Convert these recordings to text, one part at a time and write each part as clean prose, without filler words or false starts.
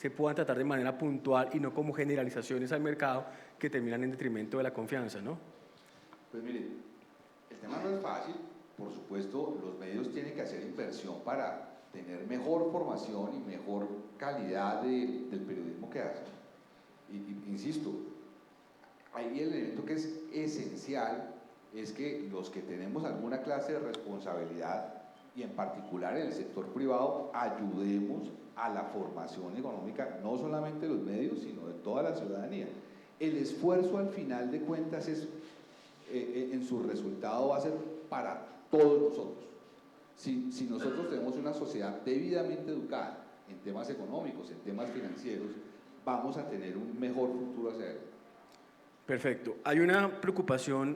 se puedan tratar de manera puntual y no como generalizaciones al mercado que terminan en detrimento de la confianza, ¿no? Pues mire, el tema no es fácil, por supuesto, los medios tienen que hacer inversión para tener mejor formación y mejor calidad del periodismo que hacen. Insisto, ahí el elemento que es esencial es que los que tenemos alguna clase de responsabilidad, y en particular en el sector privado, ayudemos a la formación económica, no solamente de los medios, sino de toda la ciudadanía. El esfuerzo al final de cuentas es, en su resultado va a ser para todos nosotros. Si nosotros tenemos una sociedad debidamente educada en temas económicos, en temas financieros, vamos a tener un mejor futuro hacia adelante. Perfecto. Hay una preocupación,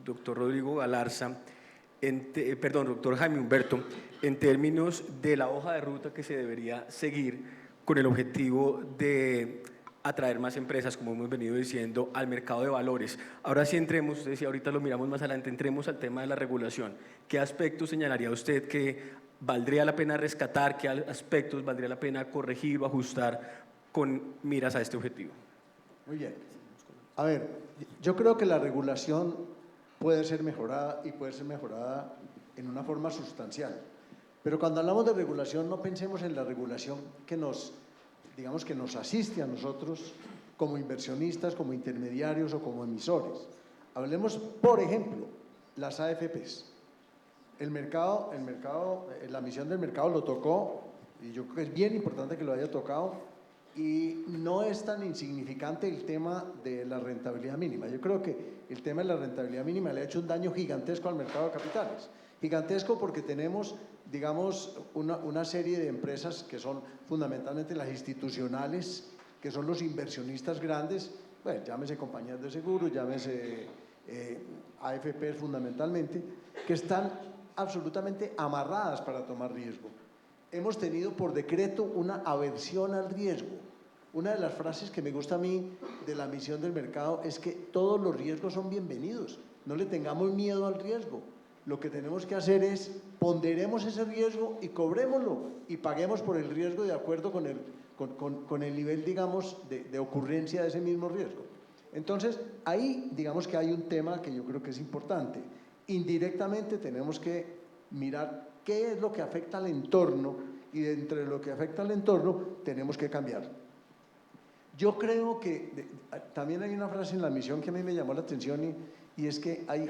doctor Rodrigo Galarza, doctor Jaime Humberto, en términos de la hoja de ruta que se debería seguir con el objetivo de atraer más empresas, como hemos venido diciendo, al mercado de valores. Ahora sí entremos, usted decía, ahorita lo miramos más adelante, entremos al tema de la regulación. ¿Qué aspectos señalaría usted que valdría la pena rescatar? ¿Qué aspectos valdría la pena corregir o ajustar con miras a este objetivo? Muy bien. A ver, yo creo que la regulación puede ser mejorada y puede ser mejorada en una forma sustancial. Pero cuando hablamos de regulación, no pensemos en la regulación que nos asiste a nosotros como inversionistas, como intermediarios o como emisores. Hablemos, por ejemplo, las AFPs. La misión del mercado lo tocó, y yo creo que es bien importante que lo haya tocado, y no es tan insignificante el tema de la rentabilidad mínima. Yo creo que el tema de la rentabilidad mínima le ha hecho un daño gigantesco al mercado de capitales. Gigantesco porque tenemos, digamos, una serie de empresas que son fundamentalmente las institucionales, que son los inversionistas grandes, bueno, llámese compañías de seguros, llámese AFPs fundamentalmente, que están absolutamente amarradas para tomar riesgo. Hemos tenido por decreto una aversión al riesgo. Una de las frases que me gusta a mí de la misión del mercado es que todos los riesgos son bienvenidos, no le tengamos miedo al riesgo. Lo que tenemos que hacer es ponderemos ese riesgo y cobrémoslo y paguemos por el riesgo de acuerdo con el nivel, digamos, de ocurrencia de ese mismo riesgo. Entonces, ahí digamos que hay un tema que yo creo que es importante. Indirectamente tenemos que mirar qué es lo que afecta al entorno y dentro de lo que afecta al entorno tenemos que cambiar. Yo creo que también hay una frase en la misión que a mí me llamó la atención y es que hay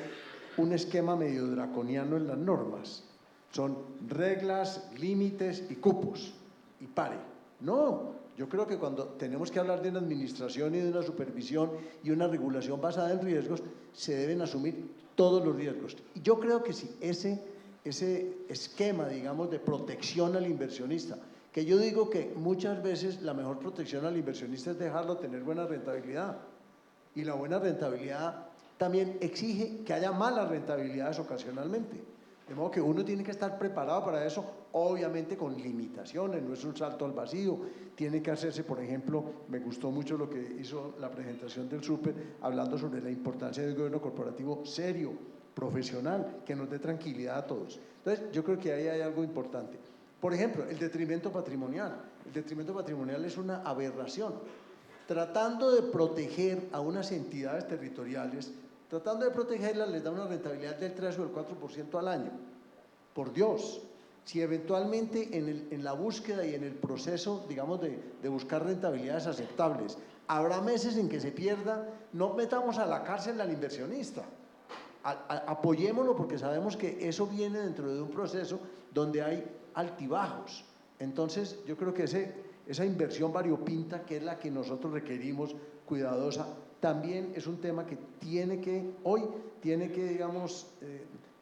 un esquema medio draconiano en las normas. Son reglas, límites y cupos y pare. No, yo creo que cuando tenemos que hablar de una administración y de una supervisión y una regulación basada en riesgos, se deben asumir todos los riesgos. Y yo creo que si ese esquema, digamos, de protección al inversionista, que yo digo que muchas veces la mejor protección al inversionista es dejarlo tener buena rentabilidad, y la buena rentabilidad también exige que haya malas rentabilidades ocasionalmente, de modo que uno tiene que estar preparado para eso, obviamente con limitaciones, no es un salto al vacío, tiene que hacerse, por ejemplo, me gustó mucho lo que hizo la presentación del Súper, hablando sobre la importancia de un gobierno corporativo serio, profesional, que nos dé tranquilidad a todos. Entonces, yo creo que ahí hay algo importante. Por ejemplo, el detrimento patrimonial. El detrimento patrimonial es una aberración. Tratando de proteger a unas entidades territoriales, tratando de protegerlas, les da una rentabilidad del 3 o del 4% al año. Por Dios, si eventualmente en la búsqueda y en el proceso, digamos, de buscar rentabilidades aceptables, habrá meses en que se pierda, no metamos a la cárcel al inversionista. Apoyémoslo porque sabemos que eso viene dentro de un proceso donde hay altibajos. Entonces yo creo que esa inversión variopinta, que es la que nosotros requerimos, cuidadosa, también es un tema que hoy tiene que digamos,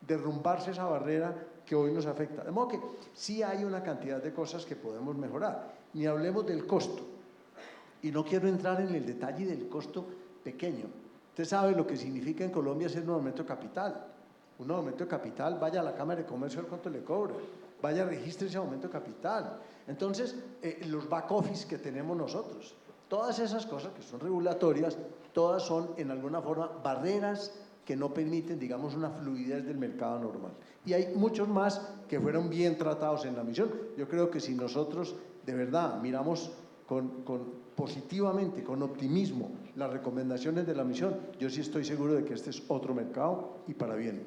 derrumbarse esa barrera que hoy nos afecta. De modo que sí hay una cantidad de cosas que podemos mejorar. Ni hablemos del costo. Y no quiero entrar en el detalle del costo pequeño. Usted sabe lo que significa en Colombia hacer un aumento de capital. Un aumento de capital, vaya a la Cámara de Comercio a ver cuánto le cobra. Vaya, registre ese aumento de capital. Entonces, los back office que tenemos nosotros, todas esas cosas que son regulatorias, todas son en alguna forma barreras que no permiten, digamos, una fluidez del mercado normal. Y hay muchos más que fueron bien tratados en la misión. Yo creo que si nosotros de verdad miramos positivamente, con optimismo, las recomendaciones de la misión, yo sí estoy seguro de que este es otro mercado y para bien.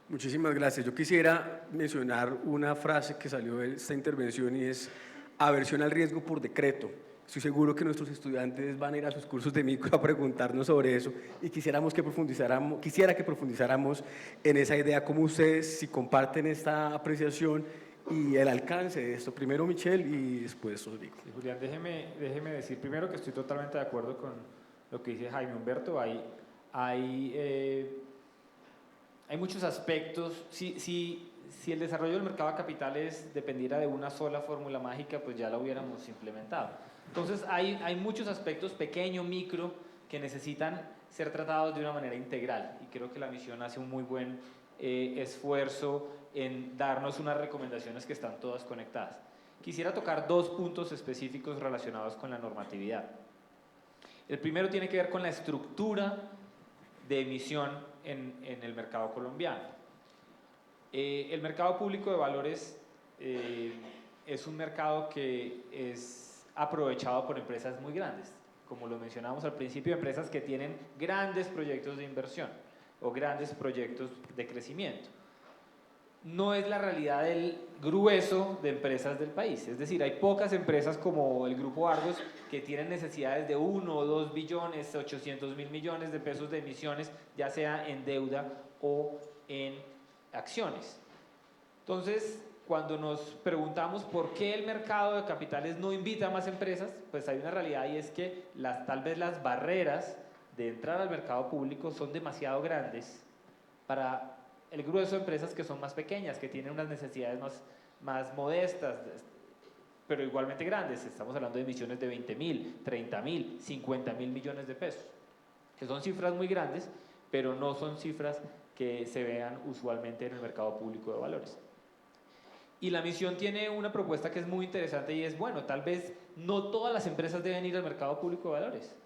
Muchísimas gracias. Yo quisiera mencionar una frase que salió de esta intervención y es aversión al riesgo por decreto. Estoy seguro que nuestros estudiantes van a ir a sus cursos de micro a preguntarnos sobre eso y quisiera que profundizáramos en esa idea, como ustedes, si comparten esta apreciación y el alcance de esto. Primero Michelle y después Rodrigo. Sí, Julián, déjeme decir primero que estoy totalmente de acuerdo con lo que dice Jaime Humberto. Hay muchos aspectos. Si el desarrollo del mercado de capitales dependiera de una sola fórmula mágica, pues ya la hubiéramos implementado. Entonces hay muchos aspectos, pequeño, micro, que necesitan ser tratados de una manera integral, y creo que la misión hace un muy buen esfuerzo en darnos unas recomendaciones que están todas conectadas. Quisiera tocar dos puntos específicos relacionados con la normatividad. El primero tiene que ver con la estructura de emisión en el mercado colombiano. El mercado público de valores es un mercado que es aprovechado por empresas muy grandes, como lo mencionamos al principio, empresas que tienen grandes proyectos de inversión o grandes proyectos de crecimiento. No es la realidad del grueso de empresas del país, es decir, hay pocas empresas como el Grupo Argos que tienen necesidades de 1 o 2 billones, 800.000 millones de pesos de emisiones, ya sea en deuda o en acciones. Entonces, cuando nos preguntamos por qué el mercado de capitales no invita a más empresas, pues hay una realidad, y es que tal vez las barreras de entrar al mercado público son demasiado grandes para el grueso de empresas que son más pequeñas, que tienen unas necesidades más modestas, pero igualmente grandes. Estamos hablando de emisiones de 20.000, 30.000, 50.000 millones de pesos, que son cifras muy grandes, pero no son cifras que se vean usualmente en el mercado público de valores. Y la misión tiene una propuesta que es muy interesante, y es, bueno, tal vez no todas las empresas deben ir al mercado público de valores.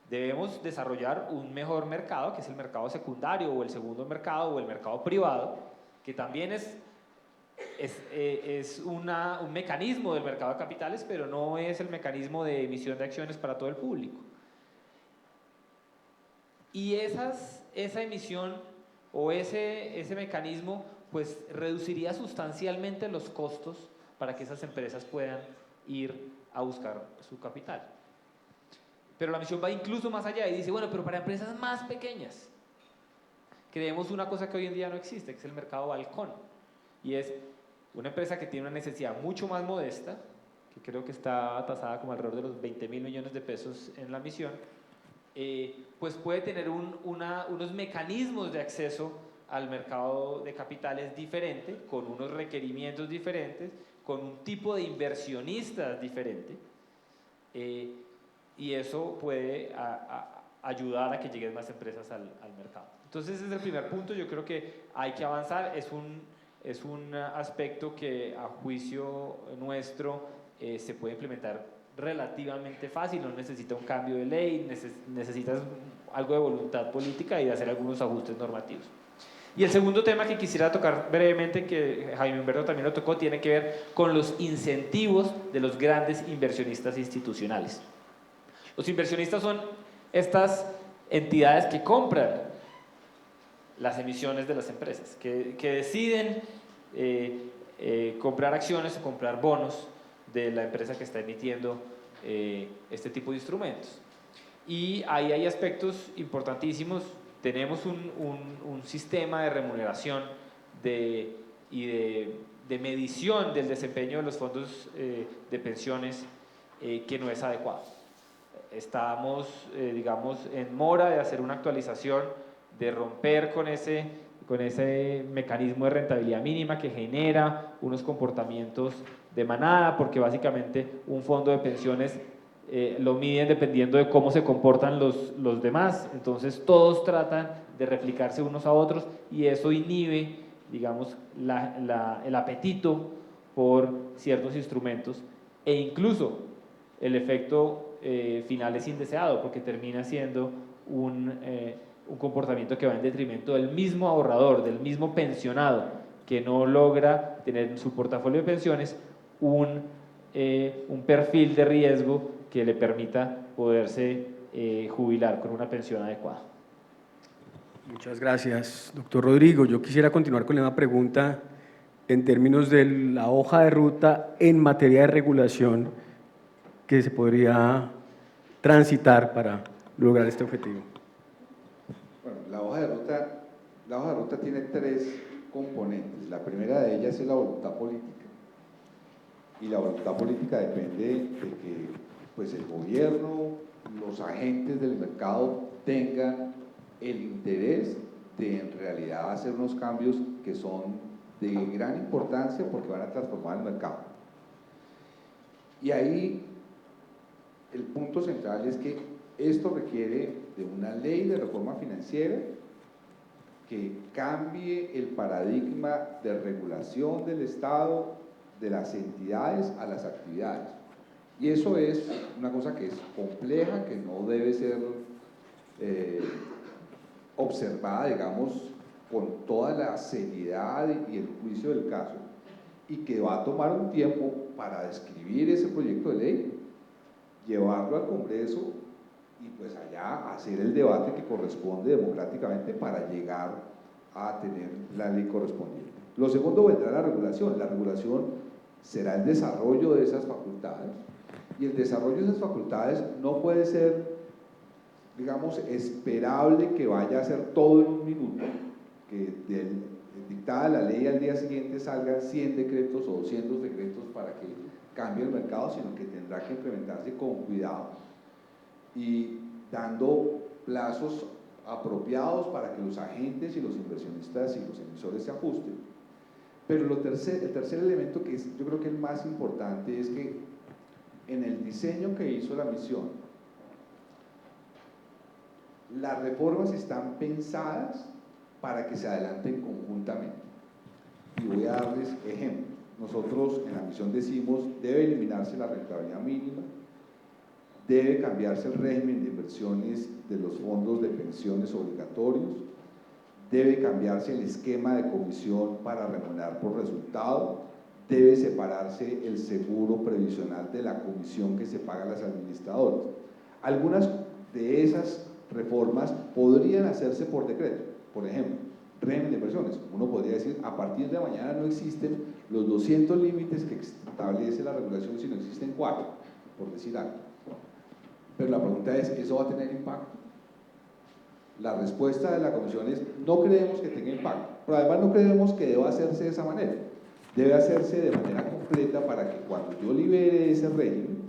Debemos desarrollar un mejor mercado, que es el mercado secundario, o el segundo mercado, o el mercado privado, que también es un mecanismo del mercado de capitales, pero no es el mecanismo de emisión de acciones para todo el público. Y esa emisión o ese mecanismo pues reduciría sustancialmente los costos para que esas empresas puedan ir a buscar su capital. Pero la misión va incluso más allá y dice, bueno, pero para empresas más pequeñas creemos una cosa que hoy en día no existe, que es el mercado balcón, y es una empresa que tiene una necesidad mucho más modesta, que creo que está tasada como alrededor de los 20.000 millones de pesos en la misión, pues puede tener unos mecanismos de acceso al mercado de capitales diferente, con unos requerimientos diferentes, con un tipo de inversionistas diferente, y eso puede ayudar a que lleguen más empresas al mercado. Entonces ese es el primer punto. Yo creo que hay que avanzar. Es un aspecto que a juicio nuestro se puede implementar relativamente fácil, no necesita un cambio de ley, necesitas algo de voluntad política y de hacer algunos ajustes normativos. Y el segundo tema que quisiera tocar brevemente, que Jaime Humberto también lo tocó, tiene que ver con los incentivos de los grandes inversionistas institucionales. Los inversionistas son estas entidades que compran las emisiones de las empresas, que deciden comprar acciones o comprar bonos de la empresa que está emitiendo este tipo de instrumentos. Y ahí hay aspectos importantísimos. Tenemos un sistema de remuneración y de medición del desempeño de los fondos de pensiones que no es adecuado. Estamos, digamos, en mora de hacer una actualización, de romper con ese mecanismo de rentabilidad mínima que genera unos comportamientos de manada, porque básicamente un fondo de pensiones lo miden dependiendo de cómo se comportan los demás. Entonces todos tratan de replicarse unos a otros, y eso inhibe, digamos, el apetito por ciertos instrumentos, e incluso el efecto final es indeseado, porque termina siendo un comportamiento que va en detrimento del mismo ahorrador, del mismo pensionado, que no logra tener en su portafolio de pensiones un un perfil de riesgo que le permita poderse jubilar con una pensión adecuada. Muchas gracias, doctor Rodrigo. Yo quisiera continuar con la pregunta en términos de la hoja de ruta en materia de regulación que se podría transitar para lograr este objetivo. Bueno, la hoja de ruta tiene tres componentes. La primera de ellas es la voluntad política. Y la voluntad política depende de que pues, el gobierno, los agentes del mercado tengan el interés de en realidad hacer unos cambios que son de gran importancia porque van a transformar el mercado. Y ahí el punto central es que esto requiere de una ley de reforma financiera que cambie el paradigma de regulación del Estado, de las entidades a las actividades. Y eso es una cosa que es compleja, que no debe ser observada, digamos, con toda la seriedad y el juicio del caso, y que va a tomar un tiempo para describir ese proyecto de ley, llevarlo al Congreso y pues allá hacer el debate que corresponde democráticamente para llegar a tener la ley correspondiente. Lo segundo vendrá la regulación. La regulación será el desarrollo de esas facultades, y el desarrollo de esas facultades no puede ser, digamos, esperable que vaya a ser todo en un minuto, que dictada la ley al día siguiente salgan 100 decretos o 200 decretos para que cambie el mercado, sino que tendrá que implementarse con cuidado y dando plazos apropiados para que los agentes y los inversionistas y los emisores se ajusten. Pero el tercer elemento, que yo creo que es el más importante, es que en el diseño que hizo la misión, las reformas están pensadas para que se adelanten conjuntamente. Y voy a darles ejemplos. Nosotros en la misión decimos, debe eliminarse la rentabilidad mínima, debe cambiarse el régimen de inversiones de los fondos de pensiones obligatorios, debe cambiarse el esquema de comisión para remunerar por resultado, debe separarse el seguro previsional de la comisión que se paga a las administradoras. Algunas de esas reformas podrían hacerse por decreto. Por ejemplo, régimen de inversiones. Uno podría decir, a partir de mañana no existen los 200 límites que establece la regulación, sino existen 4, por decir algo. Pero la pregunta es, ¿eso va a tener impacto? La respuesta de la comisión es, no creemos que tenga impacto, pero además no creemos que deba hacerse de esa manera. Debe hacerse de manera completa para que cuando yo libere ese régimen,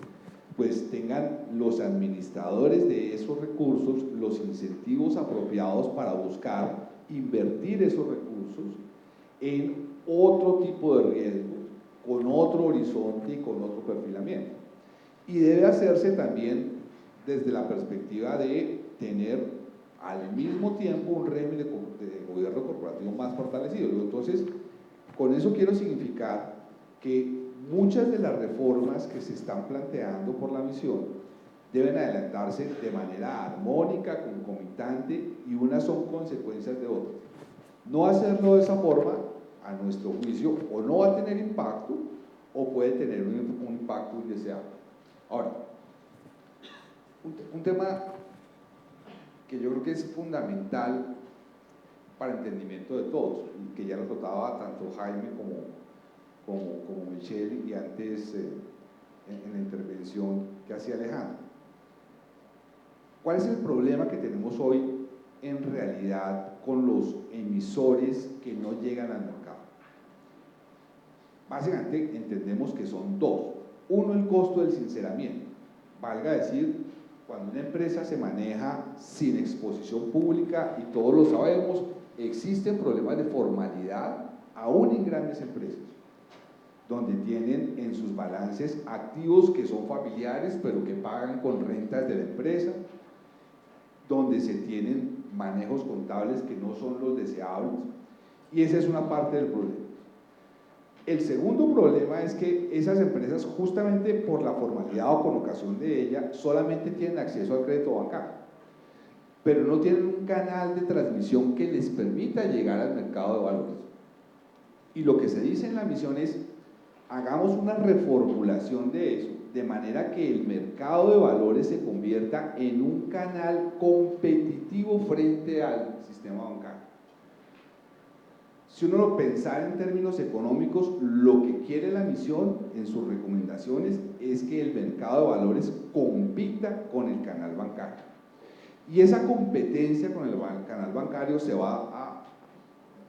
pues tengan los administradores de esos recursos los incentivos apropiados para buscar invertir esos recursos en otro tipo de riesgo, con otro horizonte y con otro perfilamiento. Y debe hacerse también desde la perspectiva de tener al mismo tiempo un régimen de gobierno corporativo más fortalecido. Entonces, con eso quiero significar que muchas de las reformas que se están planteando por la misión deben adelantarse de manera armónica, concomitante, y unas son consecuencias de otras. No hacerlo de esa forma, a nuestro juicio, o no va a tener impacto, o puede tener un impacto indeseable. Ahora, un tema que yo creo que es fundamental para el entendimiento de todos, y que ya lo trataba tanto Jaime como Michelle, y antes en la intervención que hacía Alejandro. ¿Cuál es el problema que tenemos hoy en realidad con los emisores que no llegan al mercado? Básicamente entendemos que son dos. Uno, el costo del sinceramiento. Valga decir, cuando una empresa se maneja sin exposición pública, y todos lo sabemos, existen problemas de formalidad aún en grandes empresas, donde tienen en sus balances activos que son familiares pero que pagan con rentas de la empresa, donde se tienen manejos contables que no son los deseables, y esa es una parte del problema. El segundo problema es que esas empresas, justamente por la formalidad o con ocasión de ella, solamente tienen acceso al crédito bancario, pero no tienen un canal de transmisión que les permita llegar al mercado de valores. Y lo que se dice en la misión es, hagamos una reformulación de eso, de manera que el mercado de valores se convierta en un canal competitivo frente al sistema bancario. Si uno lo pensara en términos económicos, lo que quiere la misión en sus recomendaciones es que el mercado de valores compita con el canal bancario. Y esa competencia con el canal bancario se va a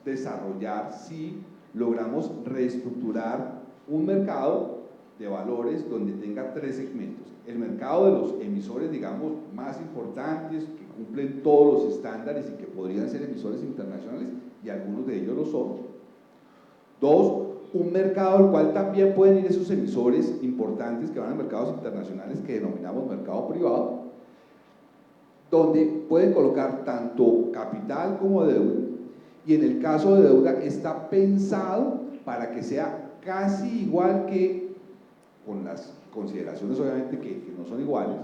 desarrollar si logramos reestructurar un mercado de valores donde tenga tres segmentos. El mercado de los emisores, digamos, más importantes, que cumplen todos los estándares y que podrían ser emisores internacionales, y algunos de ellos lo son. Dos, un mercado al cual también pueden ir esos emisores importantes que van a mercados internacionales que denominamos mercado privado, donde pueden colocar tanto capital como deuda, y en el caso de deuda está pensado para que sea casi igual que, con las consideraciones obviamente que no son iguales,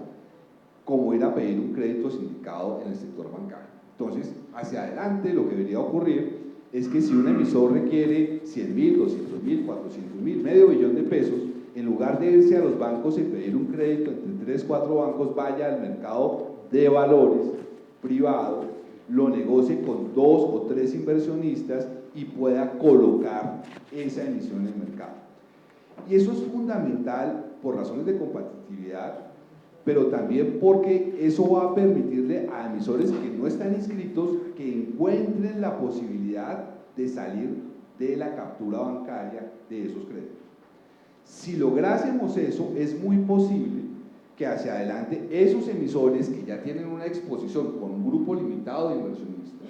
como ir a pedir un crédito sindicado en el sector bancario. Entonces, hacia adelante lo que debería ocurrir es que si un emisor requiere 100.000, 200.000, 400.000, medio billón de pesos, en lugar de irse a los bancos y pedir un crédito entre 3, 4 bancos, vaya al mercado de valores privado, lo negocie con 2 o 3 inversionistas y pueda colocar esa emisión en el mercado. Y eso es fundamental por razones de competitividad, pero también porque eso va a permitirle a emisores que no están inscritos que encuentren la posibilidad de salir de la captura bancaria de esos créditos. Si lográsemos eso, es muy posible que hacia adelante esos emisores que ya tienen una exposición con un grupo limitado de inversionistas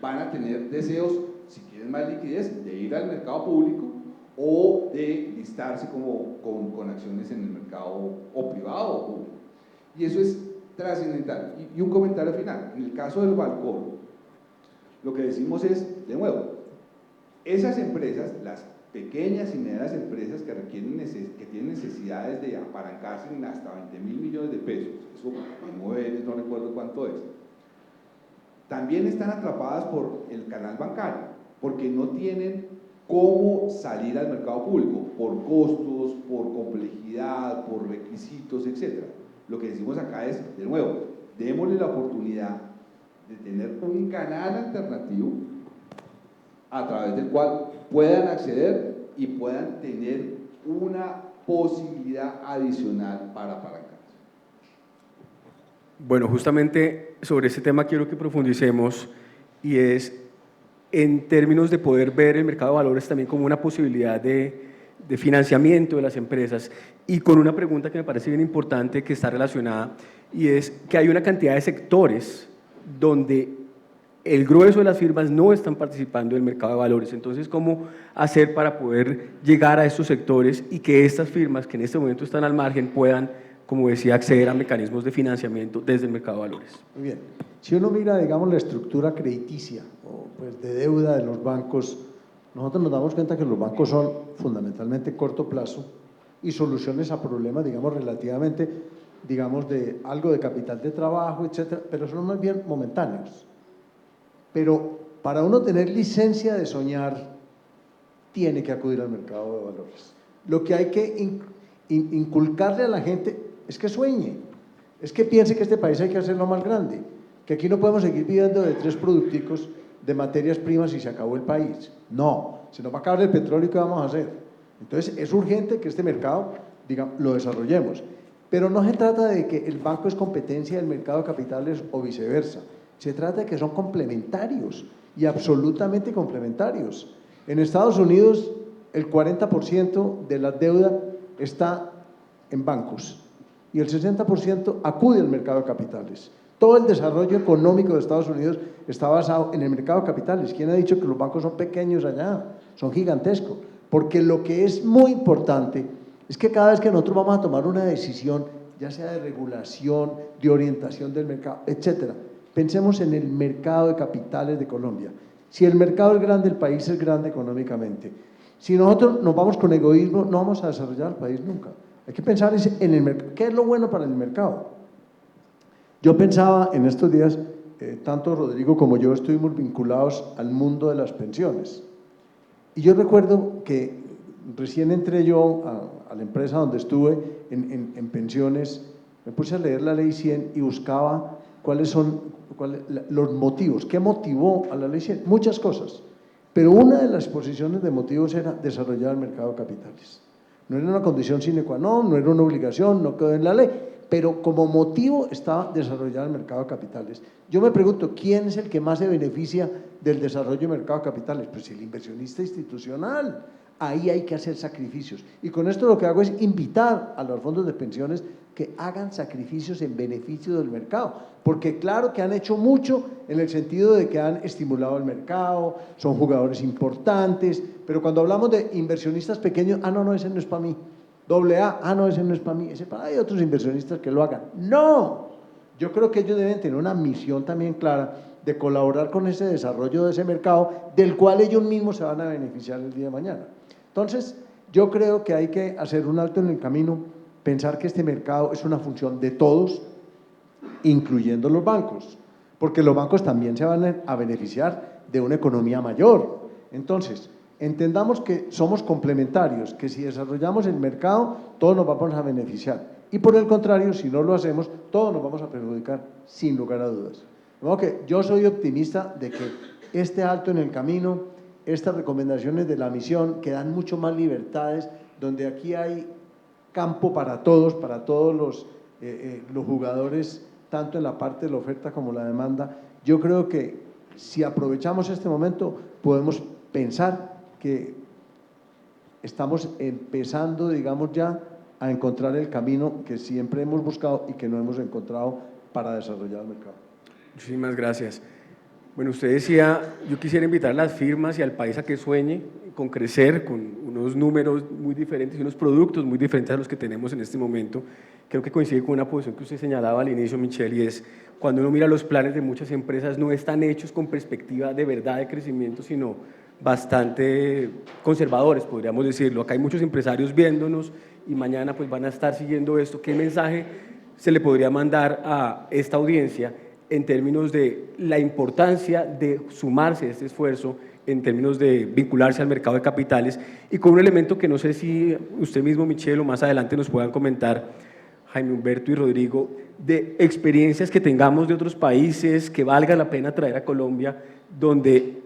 van a tener deseos, si quieren más liquidez, de ir al mercado público o de listarse con acciones en el mercado o privado o público. Y eso es trascendental. Y un comentario final. En el caso del Valcor, lo que decimos es, de nuevo, esas empresas, las pequeñas y medianas empresas que tienen necesidades de apalancarse en hasta 20.000 millones de pesos, eso en 9 no recuerdo cuánto es, también están atrapadas por el canal bancario, porque no tienen cómo salir al mercado público, por costos, por complejidad, por requisitos, etc. Lo que decimos acá es, de nuevo, démosle la oportunidad de tener un canal alternativo a través del cual puedan acceder y puedan tener una posibilidad adicional para apalancarse. Bueno, justamente sobre ese tema quiero que profundicemos, y es en términos de poder ver el mercado de valores también como una posibilidad de financiamiento de las empresas, y con una pregunta que me parece bien importante que está relacionada, y es que hay una cantidad de sectores donde el grueso de las firmas no están participando del mercado de valores. Entonces, ¿cómo hacer para poder llegar a estos sectores y que estas firmas que en este momento están al margen puedan, como decía, acceder a mecanismos de financiamiento desde el mercado de valores? Muy bien. Si uno mira, digamos, la estructura crediticia o pues, de deuda de los bancos, nosotros nos damos cuenta que los bancos son fundamentalmente corto plazo y soluciones a problemas, digamos, relativamente, digamos, de algo de capital de trabajo, etcétera, pero son más bien momentáneos. Pero para uno tener licencia de soñar, tiene que acudir al mercado de valores. Lo que hay que inculcarle a la gente es que sueñe, es que piense que este país hay que hacerlo más grande, que aquí no podemos seguir viviendo de 3 producticos de materias primas y se acabó el país. No, se nos va a acabar el petróleo y ¿qué vamos a hacer? Entonces es urgente que este mercado, digamos, lo desarrollemos. Pero no se trata de que el banco es competencia del mercado de capitales o viceversa. Se trata de que son complementarios y absolutamente complementarios. En Estados Unidos el 40% de la deuda está en bancos y el 60% acude al mercado de capitales. Todo el desarrollo económico de Estados Unidos está basado en el mercado de capitales. ¿Quién ha dicho que los bancos son pequeños allá? Son gigantescos. Porque lo que es muy importante es que cada vez que nosotros vamos a tomar una decisión, ya sea de regulación, de orientación del mercado, etcétera, pensemos en el mercado de capitales de Colombia. Si el mercado es grande, el país es grande económicamente. Si nosotros nos vamos con egoísmo, no vamos a desarrollar el país nunca. Hay que pensar en el mercado. ¿Qué es lo bueno para el mercado? Yo pensaba en estos días, tanto Rodrigo como yo estuvimos vinculados al mundo de las pensiones. Y yo recuerdo que recién entré yo a la empresa donde estuve en pensiones, me puse a leer la Ley 100 y buscaba cuáles son los motivos, qué motivó a la Ley 100, muchas cosas, pero una de las exposiciones de motivos era desarrollar el mercado de capitales. No era una condición sine qua non, no era una obligación, no quedó en la ley, pero como motivo estaba desarrollar el mercado de capitales. Yo me pregunto, ¿quién es el que más se beneficia del desarrollo del mercado de capitales? Pues el inversionista institucional. Ahí hay que hacer sacrificios. Y con esto lo que hago es invitar a los fondos de pensiones que hagan sacrificios en beneficio del mercado, porque claro que han hecho mucho en el sentido de que han estimulado el mercado, son jugadores importantes, pero cuando hablamos de inversionistas pequeños, no, ese no es para mí, AA, no, ese no es para mí, hay otros inversionistas que lo hagan. No, yo creo que ellos deben tener una misión también clara de colaborar con ese desarrollo de ese mercado, del cual ellos mismos se van a beneficiar el día de mañana. Entonces, yo creo que hay que hacer un alto en el camino, pensar que este mercado es una función de todos, incluyendo los bancos, porque los bancos también se van a beneficiar de una economía mayor. Entonces, entendamos que somos complementarios, que si desarrollamos el mercado, todos nos vamos a beneficiar. Y por el contrario, si no lo hacemos, todos nos vamos a perjudicar, sin lugar a dudas. De modo que yo soy optimista de que este alto en el camino, estas recomendaciones de la misión, que dan mucho más libertades, donde aquí hay campo para todos los jugadores, tanto en la parte de la oferta como la demanda. Yo creo que si aprovechamos este momento, podemos pensar que estamos empezando, digamos, ya a encontrar el camino que siempre hemos buscado y que no hemos encontrado para desarrollar el mercado. Muchísimas gracias. Bueno, usted decía, yo quisiera invitar a las firmas y al país a que sueñe con crecer, con unos números muy diferentes y unos productos muy diferentes a los que tenemos en este momento. Creo que coincide con una posición que usted señalaba al inicio, Michelle, y es cuando uno mira los planes de muchas empresas no están hechos con perspectiva de verdad de crecimiento, sino bastante conservadores, podríamos decirlo. Acá hay muchos empresarios viéndonos y mañana pues van a estar siguiendo esto. ¿Qué mensaje se le podría mandar a esta audiencia en términos de la importancia de sumarse a este esfuerzo, en términos de vincularse al mercado de capitales, y con un elemento que no sé si usted mismo, Michelle, o más adelante nos puedan comentar, Jaime Humberto y Rodrigo, de experiencias que tengamos de otros países que valga la pena traer a Colombia, donde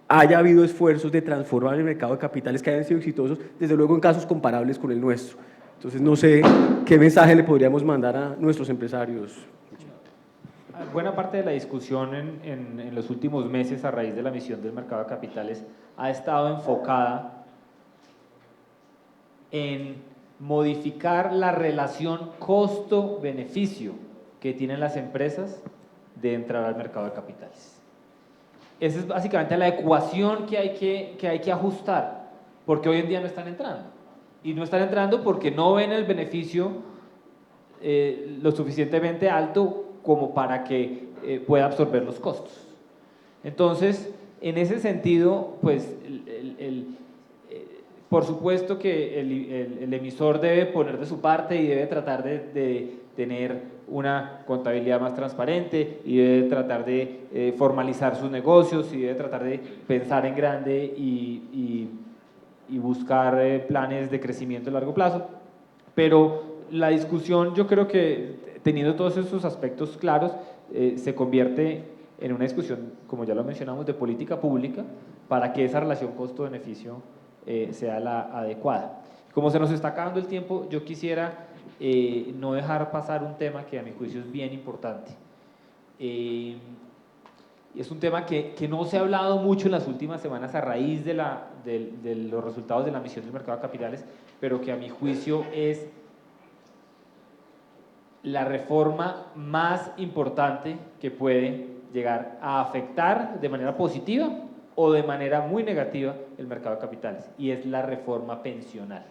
haya habido esfuerzos de transformar el mercado de capitales que hayan sido exitosos, desde luego en casos comparables con el nuestro. Entonces, no sé qué mensaje le podríamos mandar a nuestros empresarios. Buena parte de la discusión en los últimos meses a raíz de la misión del mercado de capitales ha estado enfocada en modificar la relación costo-beneficio que tienen las empresas de entrar al mercado de capitales. Esa es básicamente la ecuación que hay que ajustar, porque hoy en día no están entrando. Y no están entrando porque no ven el beneficio lo suficientemente alto como para que pueda absorber los costos. Entonces, en ese sentido, pues, por supuesto que el emisor debe poner de su parte y debe tratar de tener una contabilidad más transparente y debe tratar de formalizar sus negocios y debe tratar de pensar en grande y buscar planes de crecimiento a largo plazo. Pero la discusión, yo creo que teniendo todos esos aspectos claros, se convierte en una discusión, como ya lo mencionamos, de política pública para que esa relación costo-beneficio sea la adecuada. Como se nos está acabando el tiempo, yo quisiera no dejar pasar un tema que a mi juicio es bien importante. Es un tema que no se ha hablado mucho en las últimas semanas a raíz de los resultados de la misión del mercado de capitales, pero que a mi juicio es la reforma más importante que puede llegar a afectar de manera positiva o de manera muy negativa el mercado de capitales, y es la reforma pensional.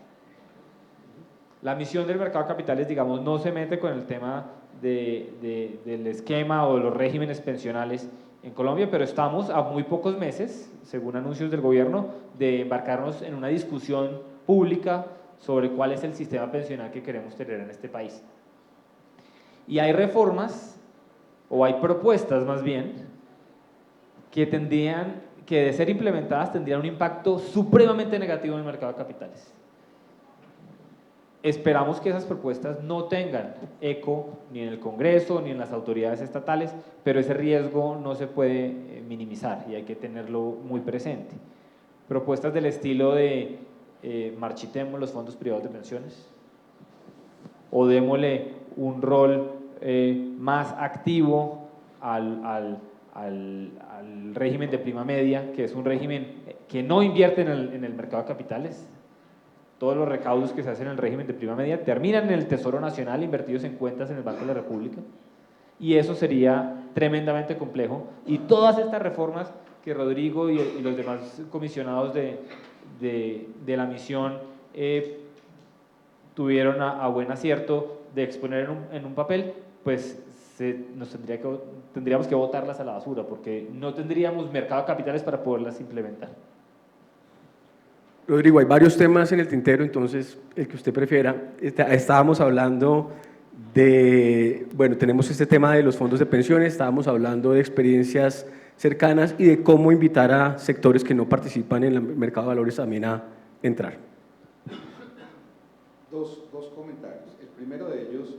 La misión del mercado de capitales, digamos, no se mete con el tema del esquema o de los regímenes pensionales en Colombia, pero estamos a muy pocos meses, según anuncios del gobierno, de embarcarnos en una discusión pública sobre cuál es el sistema pensional que queremos tener en este país. Y hay reformas, o hay propuestas más bien, que que de ser implementadas tendrían un impacto supremamente negativo en el mercado de capitales. Esperamos que esas propuestas no tengan eco ni en el Congreso ni en las autoridades estatales, pero ese riesgo no se puede minimizar y hay que tenerlo muy presente. Propuestas del estilo de marchitemos los fondos privados de pensiones o démosle un rol más activo al régimen de prima media, que es un régimen que no invierte en el mercado de capitales. Todos los recaudos que se hacen en el régimen de prima media terminan en el Tesoro Nacional invertidos en cuentas en el Banco de la República, y eso sería tremendamente complejo, y todas estas reformas que Rodrigo y los demás comisionados de la misión tuvieron a buen acierto de exponer en un papel, pues tendríamos que botarlas a la basura, porque no tendríamos mercado de capitales para poderlas implementar. Rodrigo, hay varios temas en el tintero, entonces el que usted prefiera. Estábamos hablando bueno, tenemos este tema de los fondos de pensiones, estábamos hablando de experiencias cercanas y de cómo invitar a sectores que no participan en el mercado de valores también a entrar. Dos comentarios. El primero de ellos,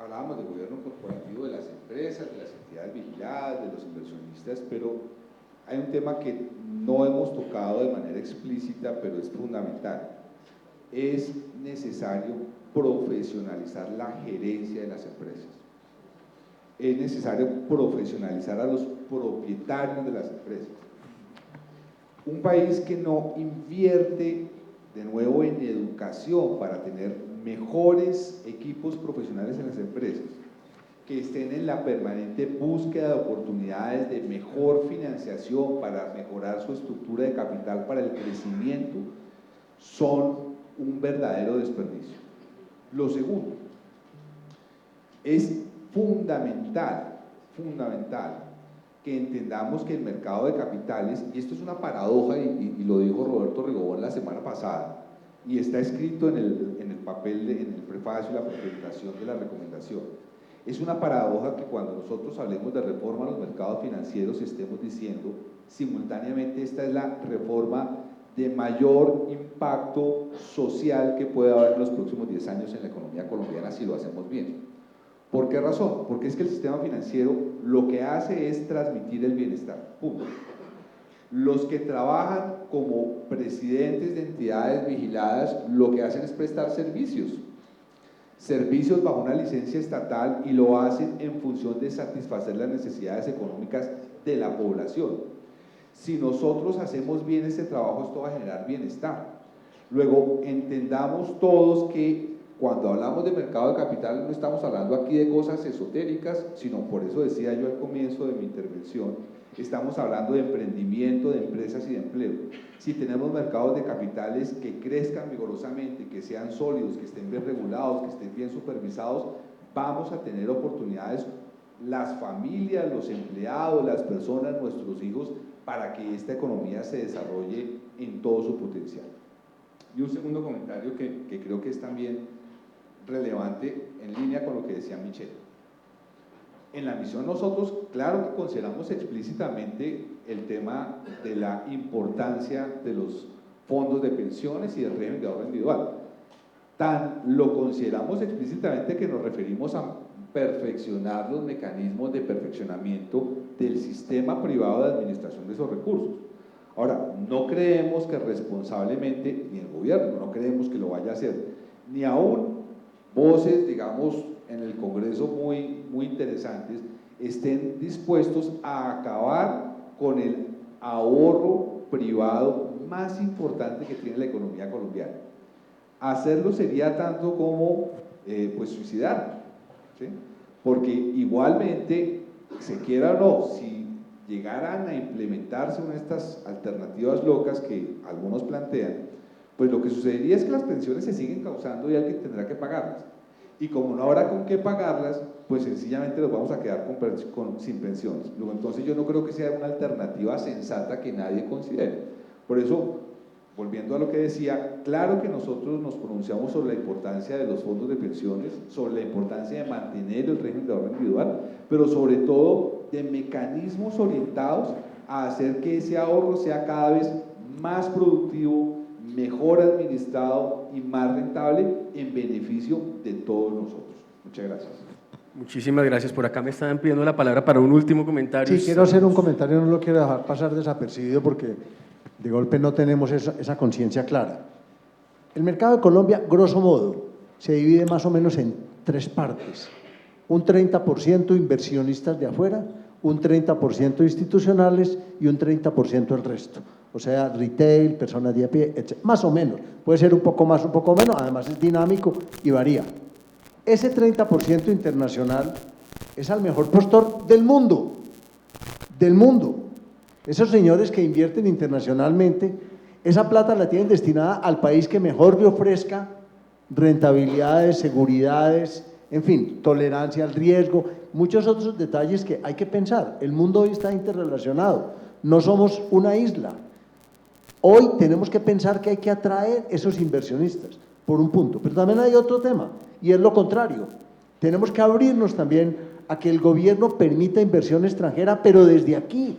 hablábamos del gobierno corporativo, de las empresas, de las entidades vigiladas, de los inversionistas, pero hay un tema que no hemos tocado de manera explícita, pero es fundamental. Es necesario profesionalizar la gerencia de las empresas. Es necesario profesionalizar a los propietarios de las empresas. Un país que no invierte de nuevo en educación para tener mejores equipos profesionales en las empresas, que estén en la permanente búsqueda de oportunidades de mejor financiación para mejorar su estructura de capital para el crecimiento, son un verdadero desperdicio. Lo segundo, es fundamental que entendamos que el mercado de capitales, y esto es una paradoja, y lo dijo Roberto Rigobón la semana pasada, y está escrito en el papel, en el prefacio y la presentación de la recomendación. Es una paradoja que cuando nosotros hablemos de reforma a los mercados financieros estemos diciendo simultáneamente esta es la reforma de mayor impacto social que puede haber en los próximos 10 años en la economía colombiana si lo hacemos bien. ¿Por qué razón? Porque es que el sistema financiero lo que hace es transmitir el bienestar, punto. Los que trabajan como presidentes de entidades vigiladas lo que hacen es prestar servicios bajo una licencia estatal, y lo hacen en función de satisfacer las necesidades económicas de la población. Si nosotros hacemos bien este trabajo, esto va a generar bienestar. Luego, entendamos todos que cuando hablamos de mercado de capital no estamos hablando aquí de cosas esotéricas, sino, por eso decía yo al comienzo de mi intervención, estamos hablando de emprendimiento, de empresas y de empleo. Si tenemos mercados de capitales que crezcan vigorosamente, que sean sólidos, que estén bien regulados, que estén bien supervisados, vamos a tener oportunidades, las familias, los empleados, las personas, nuestros hijos, para que esta economía se desarrolle en todo su potencial. Y un segundo comentario que creo que es también relevante en línea con lo que decía Michelle. En la misión nosotros, claro que consideramos explícitamente el tema de la importancia de los fondos de pensiones y del régimen de ahorro individual. Tan lo consideramos explícitamente que nos referimos a perfeccionar los mecanismos de perfeccionamiento del sistema privado de administración de esos recursos. Ahora, no creemos que responsablemente, ni el gobierno, no creemos que lo vaya a hacer, ni aún voces, digamos, en el Congreso muy interesantes, estén dispuestos a acabar con el ahorro privado más importante que tiene la economía colombiana. Hacerlo sería tanto como pues suicidar, ¿sí? Porque igualmente, se quiera o no, si llegaran a implementarse una de estas alternativas locas que algunos plantean, pues lo que sucedería es que las pensiones se siguen causando y alguien tendrá que pagarlas. Y como no habrá con qué pagarlas, pues sencillamente los vamos a quedar sin pensiones. Luego, entonces yo no creo que sea una alternativa sensata que nadie considere. Por eso, volviendo a lo que decía, claro que nosotros nos pronunciamos sobre la importancia de los fondos de pensiones, sobre la importancia de mantener el régimen de ahorro individual, pero sobre todo de mecanismos orientados a hacer que ese ahorro sea cada vez más productivo, mejor administrado y más rentable en beneficio de todos nosotros. Muchas gracias. Muchísimas gracias. Por acá me estaban pidiendo la palabra para un último comentario. Sí, quiero hacer un comentario, no lo quiero dejar pasar desapercibido porque de golpe no tenemos esa conciencia clara. El mercado de Colombia, grosso modo, se divide más o menos en 3 partes. Un 30% inversionistas de afuera, un 30% institucionales y un 30% el resto. O sea, retail, personas de a pie, etc. Más o menos. Puede ser un poco más, un poco menos, además es dinámico y varía. Ese 30% internacional es al mejor postor del mundo. Del mundo. Esos señores que invierten internacionalmente, esa plata la tienen destinada al país que mejor le ofrezca rentabilidades, seguridades, en fin, tolerancia al riesgo, muchos otros detalles que hay que pensar. El mundo hoy está interrelacionado, no somos una isla. Hoy tenemos que pensar que hay que atraer esos inversionistas, por un punto. Pero también hay otro tema, y es lo contrario. Tenemos que abrirnos también a que el gobierno permita inversión extranjera, pero desde aquí.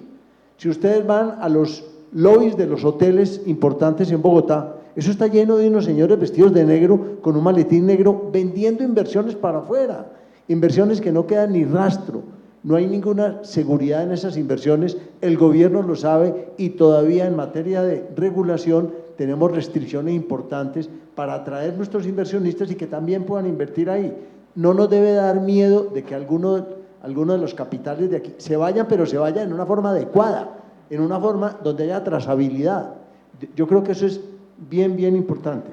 Si ustedes van a los lobbies de los hoteles importantes en Bogotá, eso está lleno de unos señores vestidos de negro con un maletín negro vendiendo inversiones para afuera, inversiones que no quedan ni rastro, no hay ninguna seguridad en esas inversiones, el gobierno lo sabe y todavía en materia de regulación tenemos restricciones importantes para atraer nuestros inversionistas y que también puedan invertir ahí. No nos debe dar miedo de que algunos de los capitales de aquí se vayan, pero se vayan en una forma adecuada, en una forma donde haya trazabilidad. Yo creo que eso es bien, bien importante.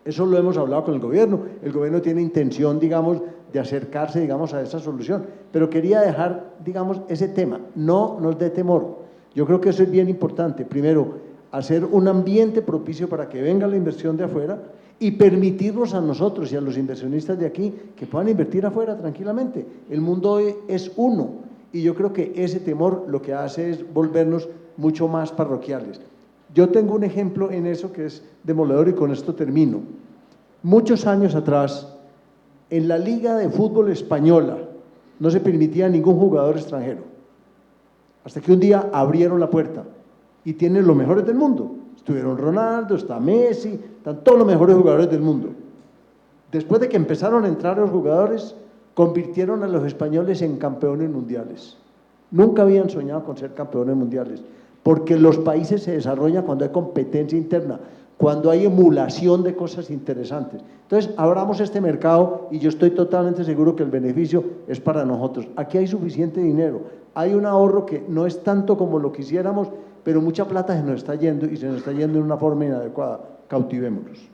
Eso lo hemos hablado con el gobierno tiene intención, digamos, de acercarse, digamos, a esa solución, pero quería dejar, digamos, ese tema, no nos dé temor. Yo creo que eso es bien importante. Primero, hacer un ambiente propicio para que venga la inversión de afuera y permitirnos a nosotros y a los inversionistas de aquí que puedan invertir afuera tranquilamente. El mundo hoy es uno y yo creo que ese temor lo que hace es volvernos mucho más parroquiales. Yo tengo un ejemplo en eso que es demoledor y con esto termino. Muchos años atrás, en la Liga de Fútbol Española no se permitía ningún jugador extranjero, hasta que un día abrieron la puerta y tienen los mejores del mundo. Estuvieron Ronaldo, está Messi, están todos los mejores jugadores del mundo. Después de que empezaron a entrar los jugadores, convirtieron a los españoles en campeones mundiales. Nunca habían soñado con ser campeones mundiales, porque los países se desarrollan cuando hay competencia interna, cuando hay emulación de cosas interesantes. Entonces, abramos este mercado y yo estoy totalmente seguro que el beneficio es para nosotros. Aquí hay suficiente dinero, hay un ahorro que no es tanto como lo quisiéramos, pero mucha plata se nos está yendo y se nos está yendo en una forma inadecuada. Cautivémonos.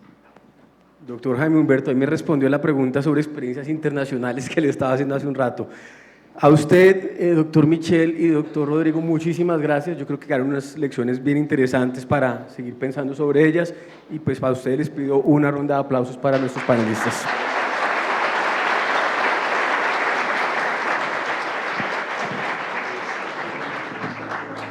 Doctor Jaime Humberto, ahí me respondió la pregunta sobre experiencias internacionales que le estaba haciendo hace un rato. A usted, doctor Michel y doctor Rodrigo, muchísimas gracias. Yo creo que quedaron unas lecciones bien interesantes para seguir pensando sobre ellas y pues para ustedes les pido una ronda de aplausos para nuestros panelistas.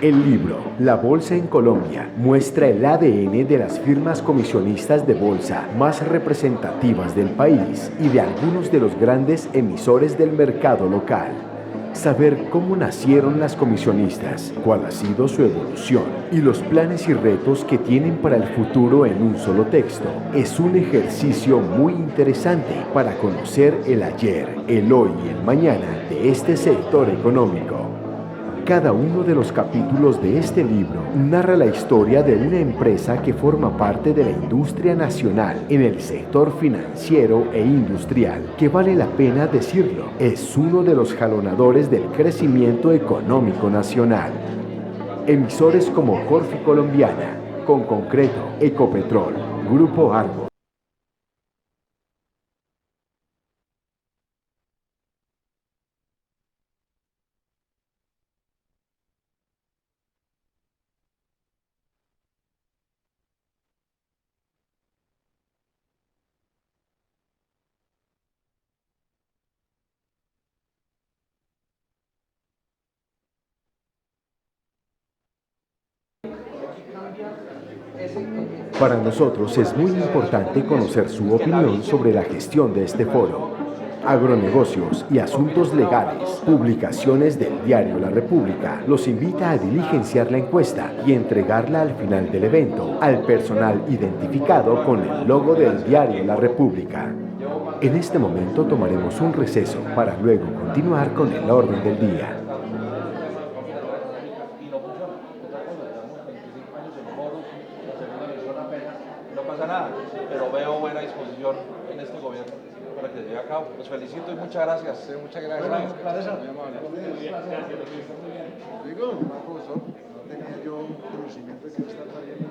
El libro La Bolsa en Colombia muestra el ADN de las firmas comisionistas de bolsa más representativas del país y de algunos de los grandes emisores del mercado local. Saber cómo nacieron las comisionistas, cuál ha sido su evolución y los planes y retos que tienen para el futuro en un solo texto es un ejercicio muy interesante para conocer el ayer, el hoy y el mañana de este sector económico. Cada uno de los capítulos de este libro narra la historia de una empresa que forma parte de la industria nacional en el sector financiero e industrial, que vale la pena decirlo, es uno de los jalonadores del crecimiento económico nacional. Emisores como Corfi Colombiana, Conconcreto, Ecopetrol, Grupo Argos. Para nosotros es muy importante conocer su opinión sobre la gestión de este foro. Agronegocios y Asuntos Legales, Publicaciones del diario La República, los invita a diligenciar la encuesta y entregarla al final del evento al personal identificado con el logo del diario La República. En este momento tomaremos un receso para luego continuar con el orden del día. No pasa nada, pero veo buena disposición en este gobierno para que se lleve a cabo. Los felicito y muchas gracias. Muchas gracias. Digo, profesor, no tenía yo conocimiento de que está trayendo.